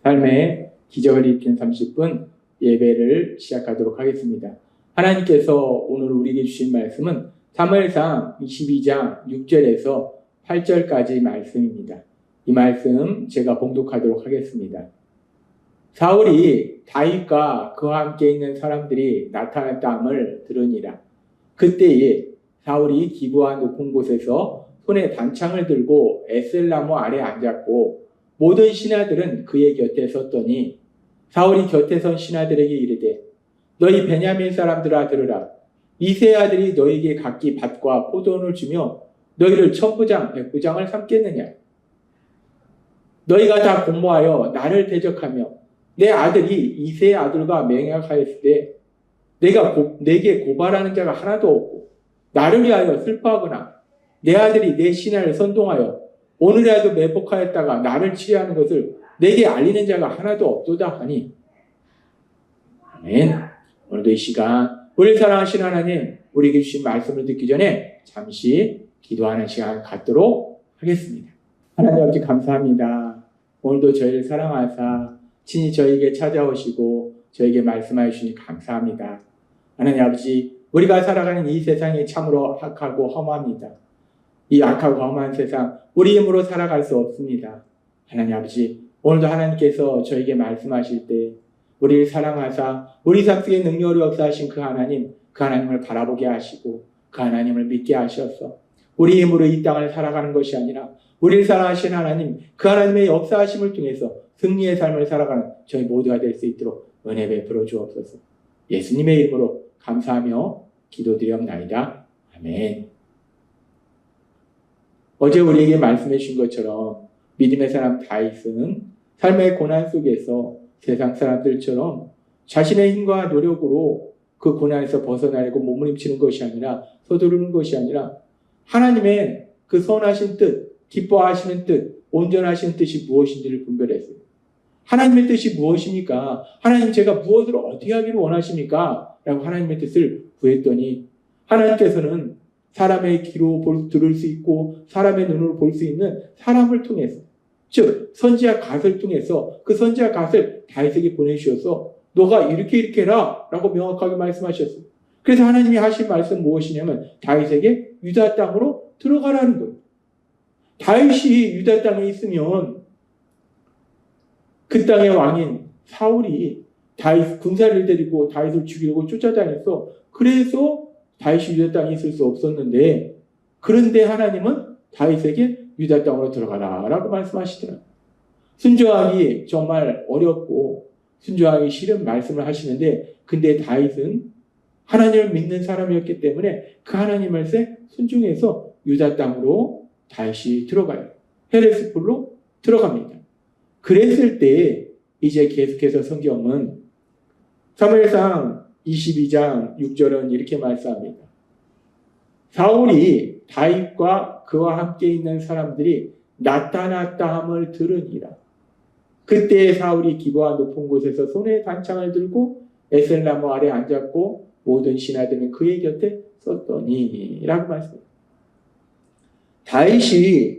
삶의 기적을 일으키는 30분 예배를 시작하도록 하겠습니다. 하나님께서 오늘 우리에게 주신 말씀은 사무엘상 22장 6절에서 8절까지 말씀입니다. 이 말씀 제가 봉독하도록 하겠습니다. 사울이 다윗과 그와 함께 있는 사람들이 나타났다함을 들으니라. 그때에 사울이 기브아 높은 곳에서 손에 단창을 들고 에셀나무 아래 앉았고 모든 신하들은 그의 곁에 섰더니 사울이 곁에 선 신하들에게 이르되 너희 베냐민 사람들아 들으라. 이세 아들이 너희에게 각기 밭과 포도원을 주며 너희를 천부장 백부장을 삼겠느냐. 너희가 다 공모하여 나를 대적하며 내 아들이 이세 아들과 맹약하였을 때 내게 고발하는 자가 하나도 없고 나를 위하여 슬퍼하거나 내 아들이 내 신하를 선동하여 오늘이라도 매복하였다가 나를 치료하는 것을 내게 알리는 자가 하나도 없도다 하니. 아멘. 오늘도 이 시간 우리 사랑하신 하나님, 우리에게 주신 말씀을 듣기 전에 잠시 기도하는 시간 갖도록 하겠습니다. 하나님 아버지 감사합니다. 오늘도 저희를 사랑하사 친히 저희에게 찾아오시고 저에게 말씀하여 주시니 감사합니다. 하나님 아버지, 우리가 살아가는 이 세상이 참으로 악하고 험합니다. 이 악하고 험한 세상, 우리 힘으로 살아갈 수 없습니다. 하나님 아버지, 오늘도 하나님께서 저에게 말씀하실 때 우리를 사랑하사 우리 삶 속에 능력을 역사하신 그 하나님을 바라보게 하시고 그 하나님을 믿게 하셔서 우리 힘으로 이 땅을 살아가는 것이 아니라 우리를 사랑하신 하나님, 그 하나님의 역사하심을 통해서 승리의 삶을 살아가는 저희 모두가 될 수 있도록 은혜 베풀어 주옵소서. 예수님의 이름으로 감사하며 기도드리옵나이다. 아멘. 어제 우리에게 말씀해 주신 것처럼 믿음의 사람 다윗은 삶의 고난 속에서 세상 사람들처럼 자신의 힘과 노력으로 그 고난에서 벗어나려고 몸부림치는 것이 아니라 서두르는 것이 아니라 하나님의 그 선하신 뜻, 기뻐하시는 뜻, 온전하신 뜻이 무엇인지를 분별했어요. 하나님의 뜻이 무엇입니까? 하나님, 제가 무엇을 어떻게 하기를 원하십니까? 라고 하나님의 뜻을 구했더니 하나님께서는 사람의 귀로 들을 수 있고 사람의 눈으로 볼 수 있는 사람을 통해서, 즉 선지자 갓을 통해서 그 선지자 갓을 다윗에게 보내주셔서 너가 이렇게 해라 라고 명확하게 말씀하셨어요. 그래서 하나님이 하신 말씀 무엇이냐면 다윗에게 유다 땅으로 들어가라는 거예요. 다윗이 유다 땅에 있으면 그 땅의 왕인 사울이 다윗 군사를 데리고 다윗을 죽이려고 쫓아다녔어. 그래서 다윗이 유다 땅에 있을 수 없었는데, 그런데 하나님은 다윗에게 유다 땅으로 들어가라 라고 말씀하시더라고요. 순종하기 정말 어렵고 순종하기 싫은 말씀을 하시는데, 근데 다윗은 하나님을 믿는 사람이었기 때문에 그 하나님 말씀에 순종해서 유다 땅으로 다윗이 들어가요. 헤레스폴로 들어갑니다. 그랬을 때 이제 계속해서 성경은 사무엘상 22장 6절은 이렇게 말씀합니다. 사울이 다윗과 그와 함께 있는 사람들이 나타났다함을 들으니라. 그때 사울이 기브아 높은 곳에서 손에 단창을 들고 에셀나무 아래 앉았고 모든 신하들은 그의 곁에 섰더니 라고 말씀합니다. 다윗이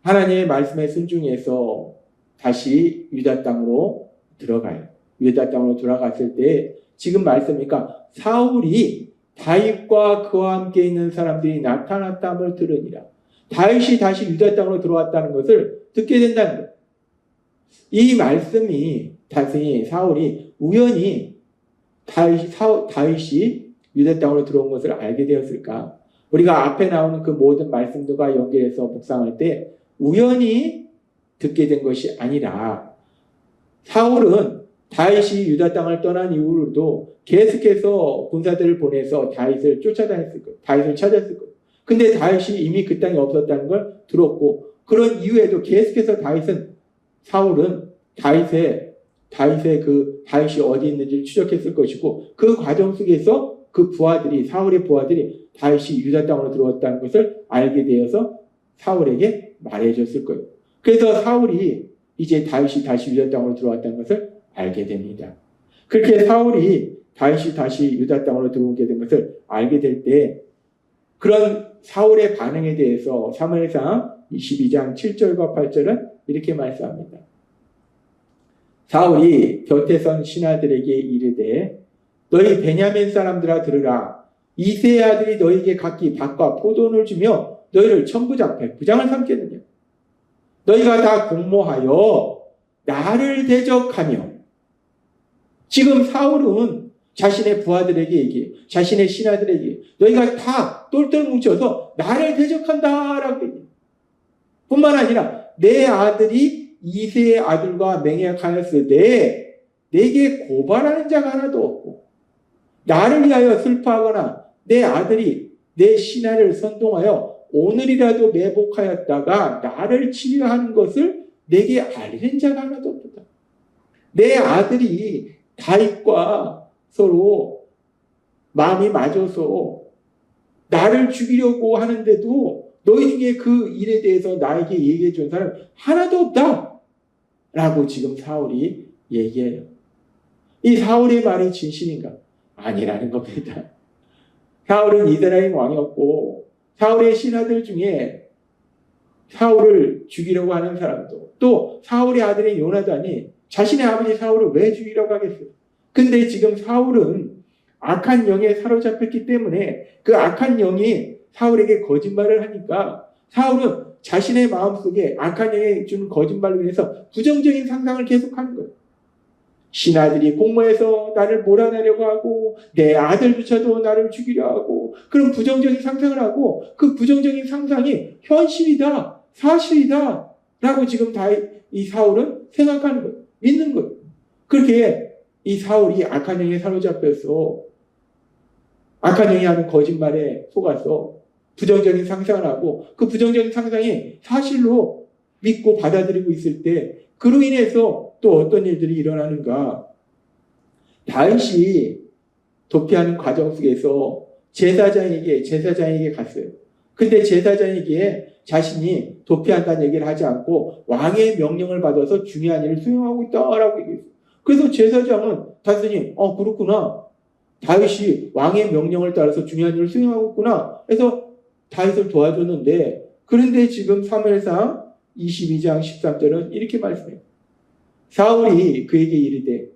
하나님의 말씀에 순종해서 다시 유다 땅으로 들어가요. 유다 땅으로 들어갔을 때 지금 말씀이니까 사울이 다윗과 그와 함께 있는 사람들이 나타났다함을 들으니라. 다윗이 다시 유다 땅으로 들어왔다는 것을 듣게 된다는 거예요. 이 말씀이 다시 사울이 우연히 다윗이 유다 땅으로 들어온 것을 알게 되었을까? 우리가 앞에 나오는 그 모든 말씀들과 연결해서 묵상할 때 우연히 듣게 된 것이 아니라 사울은 다윗이 유다 땅을 떠난 이후로도 계속해서 군사들을 보내서 다윗을 쫓아다녔을 거예요. 다윗을 찾았을 거예요. 근데 다윗이 이미 그 땅에 없었다는 걸 들었고, 그런 이후에도 계속해서 사울은 다윗이 어디 있는지를 추적했을 것이고, 그 과정 속에서 사울의 부하들이 다윗이 유다 땅으로 들어왔다는 것을 알게 되어서 사울에게 말해줬을 거예요. 그래서 사울이 이제 다윗이 다시 유다 땅으로 들어왔다는 것을 알게 됩니다. 그렇게 사울이 다윗이 다시 유다 땅으로 들어오게 된 것을 알게 될 때 그런 사울의 반응에 대해서 사무엘상 22장 7절과 8절은 이렇게 말씀합니다. 사울이 곁에 선 신하들에게 이르되 너희 베냐민 사람들아 들으라. 이새의 아들이 너희에게 각기 밭과 포도원을 주며 너희를 천부장패 부장을 삼겠느냐. 너희가 다 공모하여 나를 대적하며. 지금 사울은 자신의 부하들에게 얘기해요. 자신의 신하들에게 너희가 다 똘똘 뭉쳐서 나를 대적한다라고 얘기해요. 뿐만 아니라 내 아들이 이새의 아들과 맹약하였을 때 내게 고발하는 자가 하나도 없고 나를 위하여 슬퍼하거나 내 아들이 내 신하를 선동하여 오늘이라도 매복하였다가 나를 치료하는 것을 내게 알리는 자가 하나도 없다. 내 아들이 다윗과 서로 마음이 맞아서 나를 죽이려고 하는데도 너희 중에 그 일에 대해서 나에게 얘기해 준 사람 하나도 없다 라고 지금 사울이 얘기해요. 이 사울의 말이 진실인가? 아니라는 겁니다. 사울은 이스라엘 왕이었고 사울의 신하들 중에 사울을 죽이려고 하는 사람도 또 사울의 아들인 요나단이 자신의 아버지 사울을 왜 죽이려고 하겠어요? 근데 지금 사울은 악한 영에 사로잡혔기 때문에 그 악한 영이 사울에게 거짓말을 하니까 사울은 자신의 마음속에 악한 영이 주는 거짓말로 인해서 부정적인 상상을 계속하는 거예요. 신하들이 공모해서 나를 몰아내려고 하고 내 아들조차도 나를 죽이려 하고 그런 부정적인 상상을 하고 그 부정적인 상상이 현실이다, 사실이다 라고 지금 이 사울은 생각하는 거예요. 믿는 거예요. 그렇게 이 사울이 악한 영에 사로잡혀서 악한 영이 하는 거짓말에 속아서 부정적인 상상을 하고 그 부정적인 상상이 사실로 믿고 받아들이고 있을 때 그로 인해서 또 어떤 일들이 일어나는가. 다윗이 도피하는 과정 속에서 제사장에게 갔어요. 근데 제사장에게 자신이 도피한다는 얘기를 하지 않고 왕의 명령을 받아서 중요한 일을 수행하고 있다라고 얘기했어요. 그래서 제사장은 단순히 그렇구나. 다윗이 왕의 명령을 따라서 중요한 일을 수행하고 있구나. 해서 다윗을 도와줬는데 그런데 지금 사무엘상 22장 13절은 이렇게 말씀해요. 사울이 그에게 이르되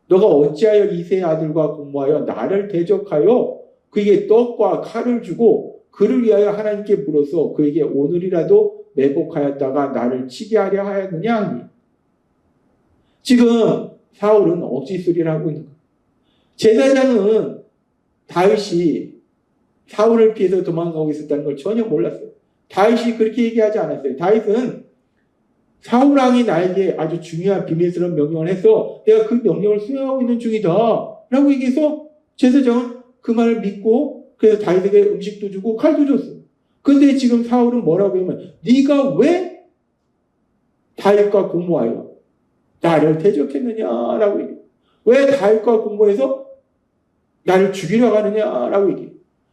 너가 어찌하여 이새의 아들과 공모하여 나를 대적하여 그에게 떡과 칼을 주고 그를 위하여 하나님께 물어서 그에게 오늘이라도 매복하였다가 나를 치게 하려 하였느냐 하니. 지금 사울은 억지소리를 하고 있는 거예요. 제사장은 다윗이 사울을 피해서 도망가고 있었다는 걸 전혀 몰랐어요. 다윗이 그렇게 얘기하지 않았어요. 다윗은 사울 왕이 나에게 아주 중요한 비밀스러운 명령을 해서 내가 그 명령을 수행하고 있는 중이다 라고 얘기해서 제사장은 그 말을 믿고 그래서 다윗에게 음식도 주고 칼도 줬어요. 근데 지금 사울은 뭐라고 하면 네가 왜 다윗과 공모하여 나를 대적했느냐라고 얘기해요. 왜 다윗과 공모해서 나를 죽이려고 하느냐라고 얘기해요.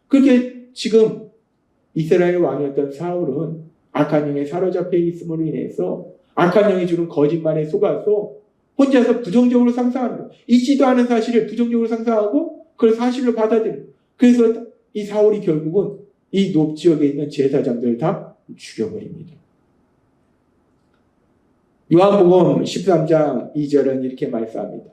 그렇게 지금 이스라엘 왕이었던 사울은 악한 영에 사로잡혀 있음으로 인해서 악한 영이 주는 거짓말에 속아서 혼자서 부정적으로 상상하는 거예요. 있지도 않은 사실을 부정적으로 상상하고 그걸 사실로 받아들여요. 그래서 이 사울이 결국은 이 높 지역에 있는 제사장들을 다 죽여버립니다. 요한복음 13장 2절은 이렇게 말씀합니다.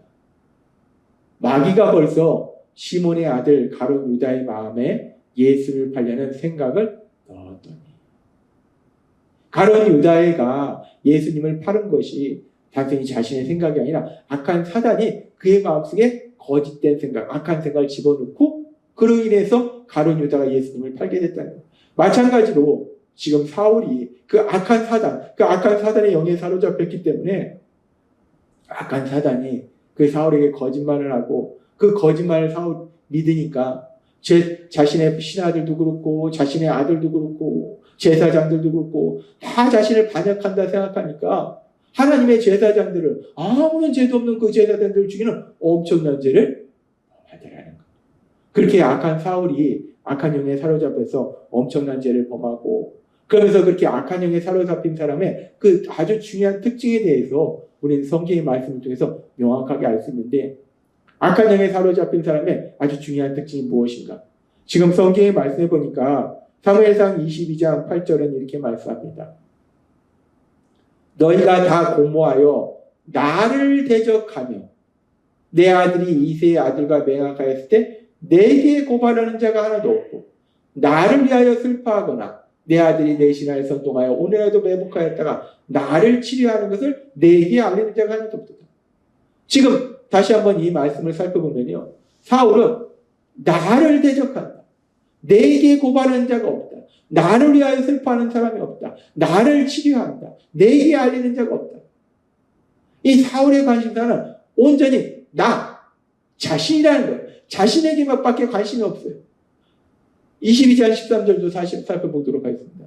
마귀가 벌써 시몬의 아들 가룟 유다의 마음에 예수를 팔려는 생각을 넣었더니. 가룟 유다가 예수님을 파는 것이 단순히 자신의 생각이 아니라 악한 사단이 그의 마음속에 거짓된 생각, 악한 생각을 집어넣고 그로 인해서 가룟 유다가 예수님을 팔게 됐다는 거예요. 마찬가지로 지금 사울이 그 악한 사단의 영에 사로잡혔기 때문에 악한 사단이 그 사울에게 거짓말을 하고 그 거짓말을 사울 믿으니까 자신의 신하들도 그렇고 자신의 아들도 그렇고 제사장들도 그렇고 다 자신을 반역한다 생각하니까 하나님의 제사장들을 아무런 죄도 없는 그 제사장들을 죽이는 엄청난 죄를 범하더라는 거예요. 그렇게 악한 사울이 악한 영에 사로잡혀서 엄청난 죄를 범하고 그러면서 그렇게 악한 영에 사로잡힌 사람의 그 아주 중요한 특징에 대해서 우리는 성경의 말씀을 통해서 명확하게 알 수 있는데 악한 영에 사로잡힌 사람의 아주 중요한 특징이 무엇인가? 지금 성경의 말씀해 보니까 사무엘상 22장 8절은 이렇게 말씀합니다. 너희가 다 공모하여 나를 대적하며 내 아들이 이새의 아들과 맹약하였을 때 내게 고발하는 자가 하나도 없고 나를 위하여 슬퍼하거나 내 아들이 내 신하에 선동하여 오늘에도 매복하였다가 나를 치료하는 것을 내게 알리는 자가 하나도 없다. 지금 다시 한번 이 말씀을 살펴보면요. 사울은 나를 대적한다. 내게 고발하는 자가 없다. 나를 위하여 슬퍼하는 사람이 없다. 나를 치료한다. 내게 알리는 자가 없다. 이 사울의 관심사는 온전히 나 자신이라는 거예요. 자신에게밖에 관심이 없어요. 22장 13절도 다시 살펴보도록 하겠습니다.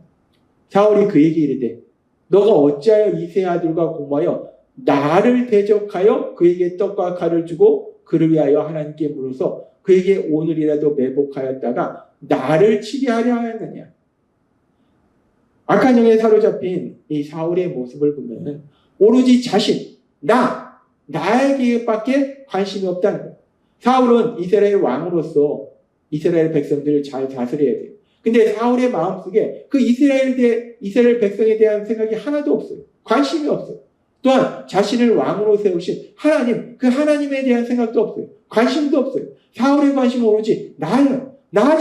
사울이 그에게 이르되 너가 어찌하여 이새의 아들과 공모하여 나를 대적하여 그에게 떡과 칼을 주고 그를 위하여 하나님께 물어서 그에게 오늘이라도 매복하였다가 나를 치리하려 하였느냐. 악한 영에 사로잡힌 이 사울의 모습을 보면 오로지 자신, 나에게밖에 관심이 없다는 거예요. 사울은 이스라엘 왕으로서 이스라엘 백성들을 잘 다스려야 돼요. 근데 사울의 마음속에 그 이스라엘 백성에 대한 생각이 하나도 없어요. 관심이 없어요. 또한 자신을 왕으로 세우신 하나님, 그 하나님에 대한 생각도 없어요. 관심도 없어요. 사울의 관심은 오로지 나예요. 나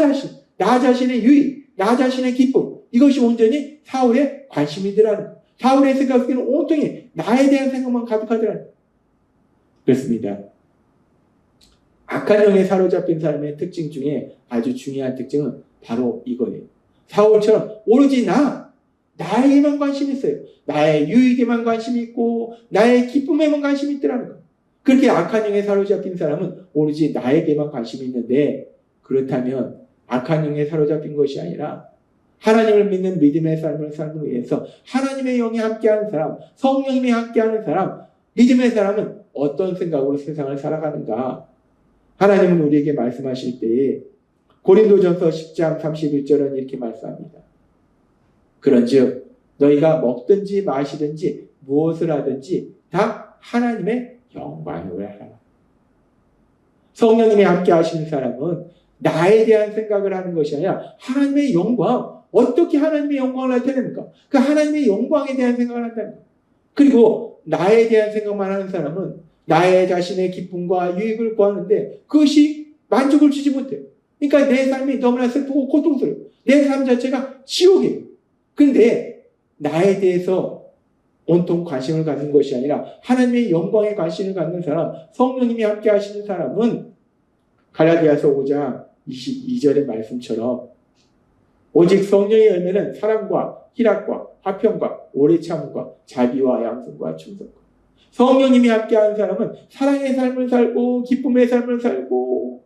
자신의 유익, 나 자신의 기쁨. 이것이 온전히 사울의 관심이더라는 거예요. 사울의 생각 속에는 온통이 나에 대한 생각만 가득하더라는 거예요. 그렇습니다. 악한 영에 사로잡힌 사람의 특징 중에 아주 중요한 특징은 바로 이거예요. 사울처럼 오로지 나에게만 관심이 있어요. 나의 유익에만 관심이 있고 나의 기쁨에만 관심이 있더라는 거예요. 그렇게 악한 영에 사로잡힌 사람은 오로지 나에게만 관심이 있는데, 그렇다면 악한 영에 사로잡힌 것이 아니라 하나님을 믿는 믿음의 삶을 살기 위해서 하나님의 영이 함께하는 사람, 성령님이 함께하는 사람, 믿음의 사람은 어떤 생각으로 세상을 살아가는가? 하나님은 우리에게 말씀하실 때에 고린도전서 10장 31절은 이렇게 말씀합니다. 그런즉 너희가 먹든지 마시든지 무엇을 하든지 다 하나님의 영광을 하라. 성령님이 함께 하시는 사람은 나에 대한 생각을 하는 것이 아니라 하나님의 영광, 어떻게 하나님의 영광을 나타냅니까? 그 하나님의 영광에 대한 생각을 한다는 거예요. 그리고 나에 대한 생각만 하는 사람은 나의 자신의 기쁨과 유익을 구하는데 그것이 만족을 주지 못해요. 그러니까 내 삶이 너무나 슬프고 고통스러워요. 내 삶 자체가 지옥이에요. 근데 나에 대해서 온통 관심을 갖는 것이 아니라 하나님의 영광에 관심을 갖는 사람, 성령님이 함께 하시는 사람은 갈라디아서 5장 22절의 말씀처럼 오직 성령의 열매는 사랑과 희락과 화평과 오래 참음과 자비와 양선과 충성과. 성령님이 함께하는 사람은 사랑의 삶을 살고 기쁨의 삶을 살고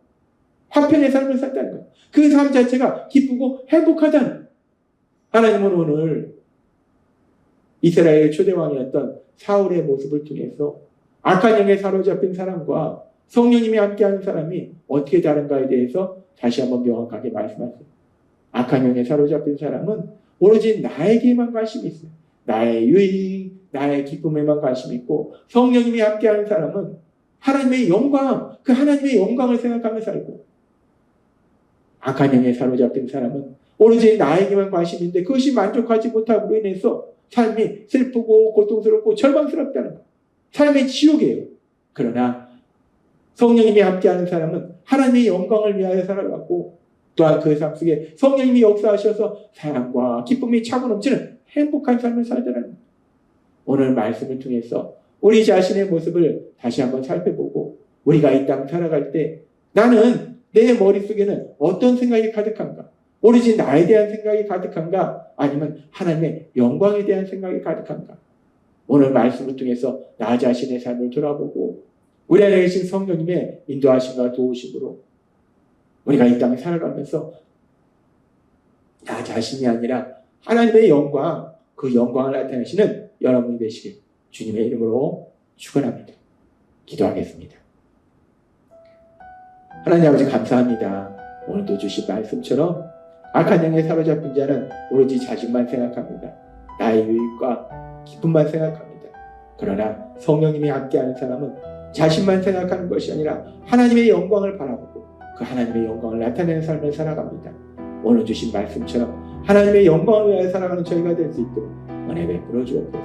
화평의 삶을 산다는 거예요. 그 삶 자체가 기쁘고 행복하다는 거예요. 하나님은 오늘 이스라엘의 초대왕이었던 사울의 모습을 통해서 악한 영에 사로잡힌 사람과 성령님이 함께하는 사람이 어떻게 다른가에 대해서 다시 한번 명확하게 말씀하세요. 악한 영에 사로잡힌 사람은 오로지 나에게만 관심이 있어요. 나의 유익, 나의 기쁨에만 관심이 있고, 성령님이 함께하는 사람은 하나님의 영광, 그 하나님의 영광을 생각하며 살고, 악한 영에 사로잡힌 사람은 오로지 나에게만 관심인데 그것이 만족하지 못함으로 인해서 삶이 슬프고 고통스럽고 절망스럽다는 거예요. 삶의 지옥이에요. 그러나 성령님이 함께하는 사람은 하나님의 영광을 위하여 살아가고, 또한 그 삶 속에 성령님이 역사하셔서 사랑과 기쁨이 차고 넘치는 행복한 삶을 살더라는 거예요. 오늘 말씀을 통해서 우리 자신의 모습을 다시 한번 살펴보고, 우리가 이 땅 살아갈 때 나는 내 머릿속에는 어떤 생각이 가득한가? 오로지 나에 대한 생각이 가득한가? 아니면 하나님의 영광에 대한 생각이 가득한가? 오늘 말씀을 통해서 나 자신의 삶을 돌아보고 우리 안에 계신 성령님의 인도하심과 도우심으로 우리가 이 땅에 살아가면서 나 자신이 아니라 하나님의 영광, 그 영광을 나타내시는 여러분이 되시길 주님의 이름으로 축원합니다. 기도하겠습니다. 하나님 아버지 감사합니다. 오늘도 주신 말씀처럼 악한 영에 사로잡힌 자는 오로지 자신만 생각합니다. 나의 유익과 기쁨만 생각합니다. 그러나 성령님이 함께하는 사람은 자신만 생각하는 것이 아니라 하나님의 영광을 바라보고 그 하나님의 영광을 나타내는 삶을 살아갑니다. 오늘 주신 말씀처럼 하나님의 영광을 위하여 살아가는 저희가 될 수 있도록 은혜 베풀어 주옵소서.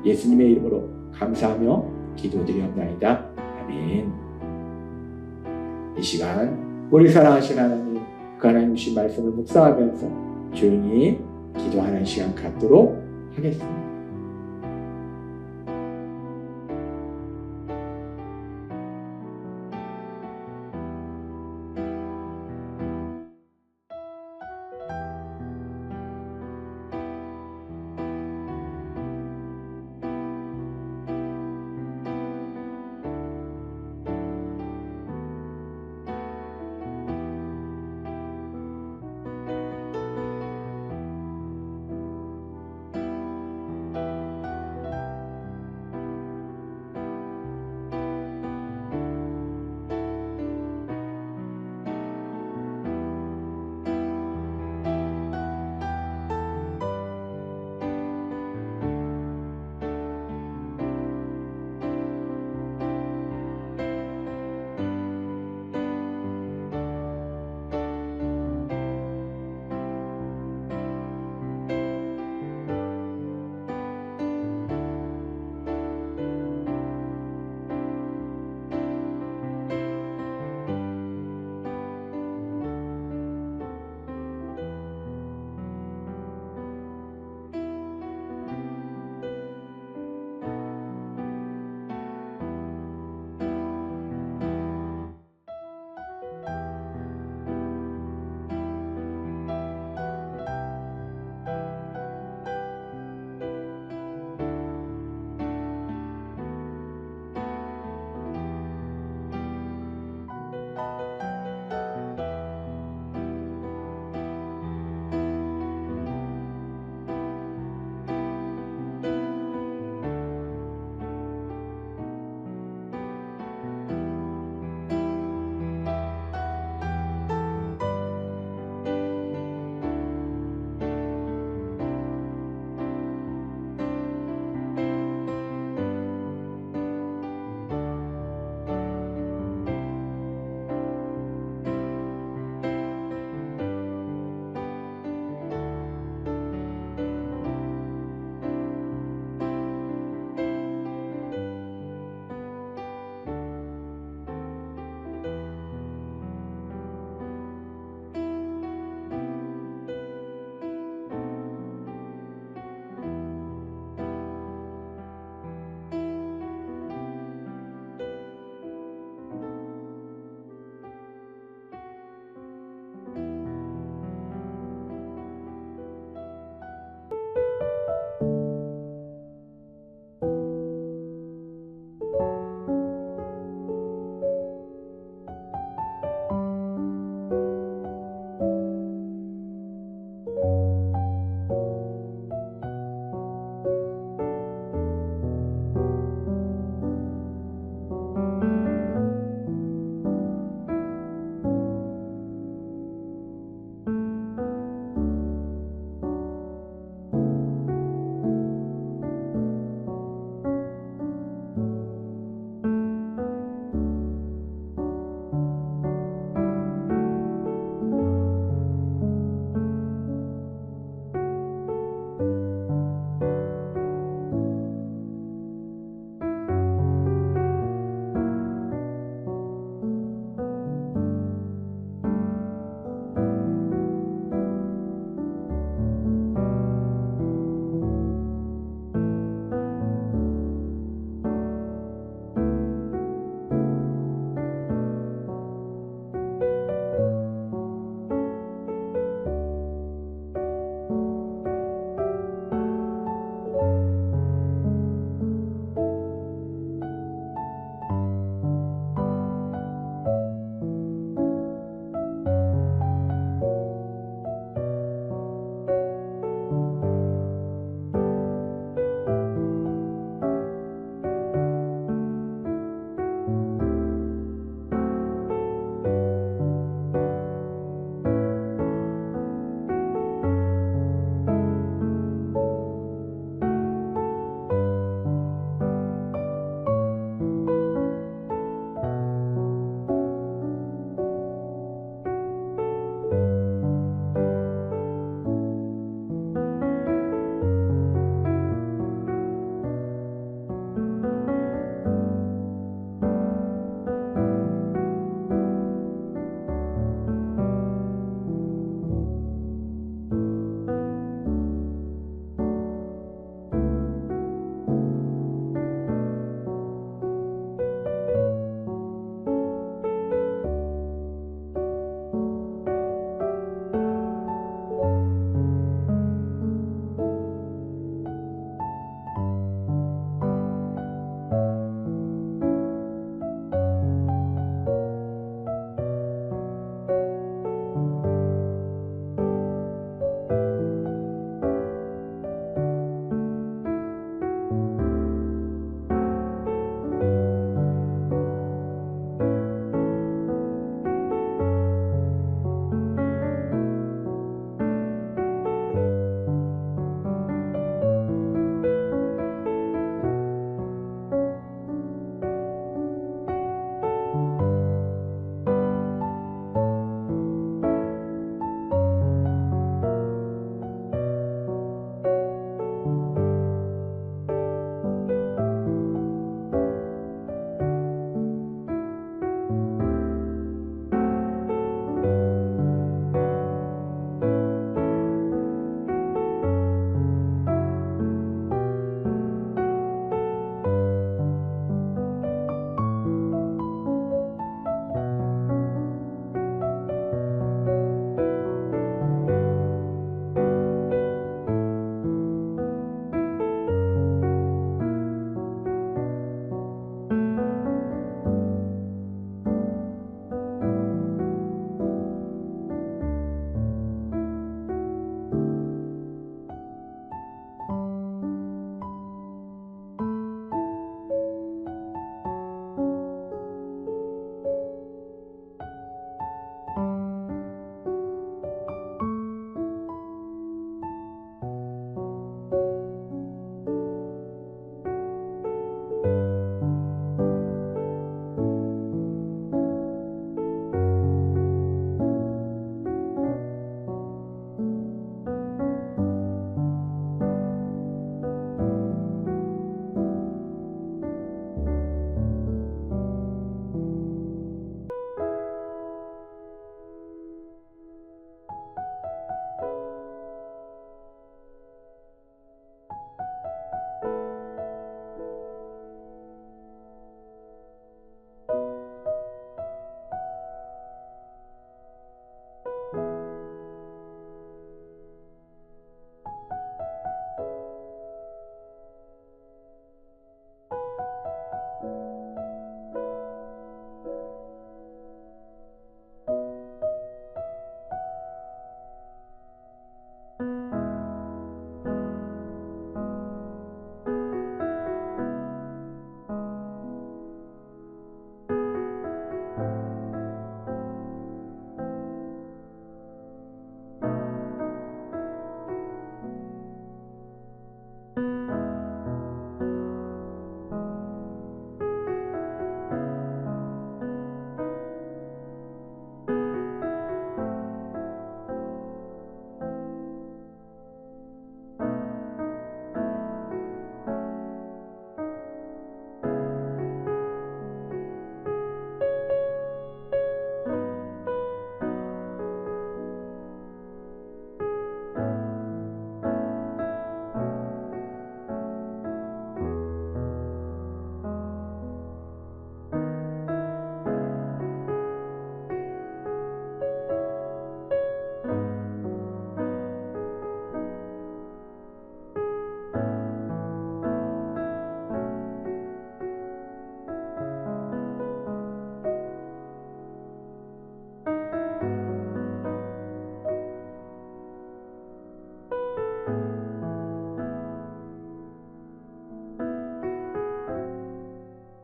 예수님의 이름으로 감사하며 기도드리옵나이다. 아멘. 이 시간 우리 사랑하신 하나님, 그 하나님 주신 말씀을 묵상하면서 조용히 기도하는 시간 갖도록 하겠습니다.